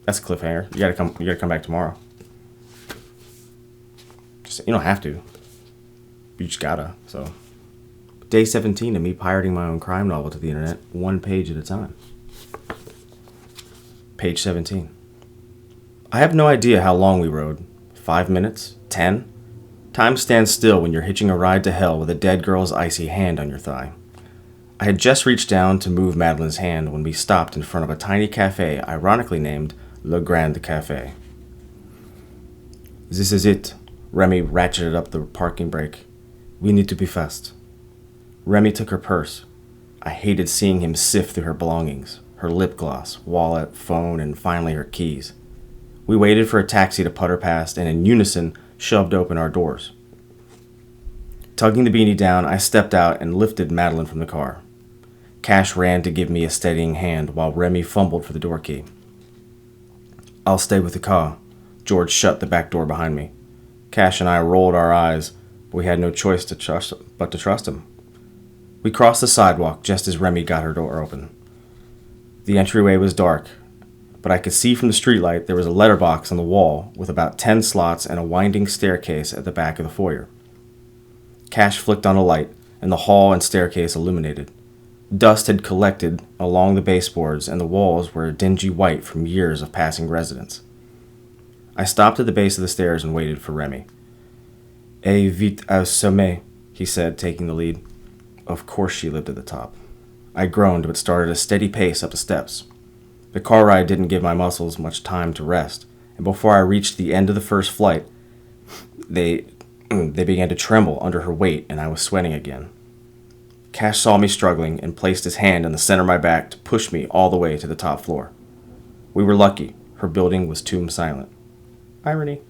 That's a cliffhanger. You gotta come back tomorrow. Just, you don't have to. You just gotta. So, day 17 of me pirating my own crime novel to the internet, one page at a time. Page 17. I have no idea how long we rode. 5 minutes? 10? Time stands still when you're hitching a ride to hell with a dead girl's icy hand on your thigh. I had just reached down to move Madeline's hand when we stopped in front of a tiny cafe ironically named Le Grand Café. This is it. Remy ratcheted up the parking brake. We need to be fast. Remy took her purse. I hated seeing him sift through her belongings, her lip gloss, wallet, phone, and finally her keys. We waited for a taxi to putter past and in unison shoved open our doors. Tugging the beanie down, I stepped out and lifted Madeline from the car. Cash ran to give me a steadying hand while Remy fumbled for the door key. I'll stay with the car. George shut the back door behind me. Cash and I rolled our eyes, but we had no choice but to trust him. We crossed the sidewalk just as Remy got her door open. The entryway was dark, but I could see from the streetlight there was a letterbox on the wall with about 10 slots and a winding staircase at the back of the foyer. Cash flicked on a light, and the hall and staircase illuminated. Dust had collected along the baseboards, and the walls were a dingy white from years of passing residents. I stopped at the base of the stairs and waited for Remy. "Et vite au sommet," he said, taking the lead. Of course she lived at the top. I groaned, but started a steady pace up the steps. The car ride didn't give my muscles much time to rest, and before I reached the end of the first flight, they began to tremble under her weight, and I was sweating again. Cash saw me struggling and placed his hand in the center of my back to push me all the way to the top floor. We were lucky. Her building was tomb silent. Irony.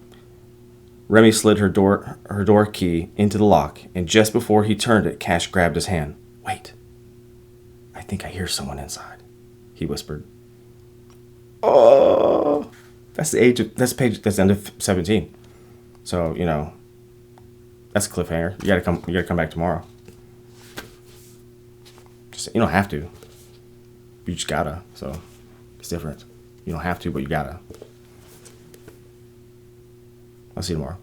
Remy slid her door key into the lock, and just before he turned it, Cash grabbed his hand. "Wait. I think I hear someone inside," he whispered. Oh, that's the end of 17. So, that's a cliffhanger. You gotta come back tomorrow. Just, you don't have to. You just gotta. So, it's different. You don't have to, but you gotta. I'll see you tomorrow.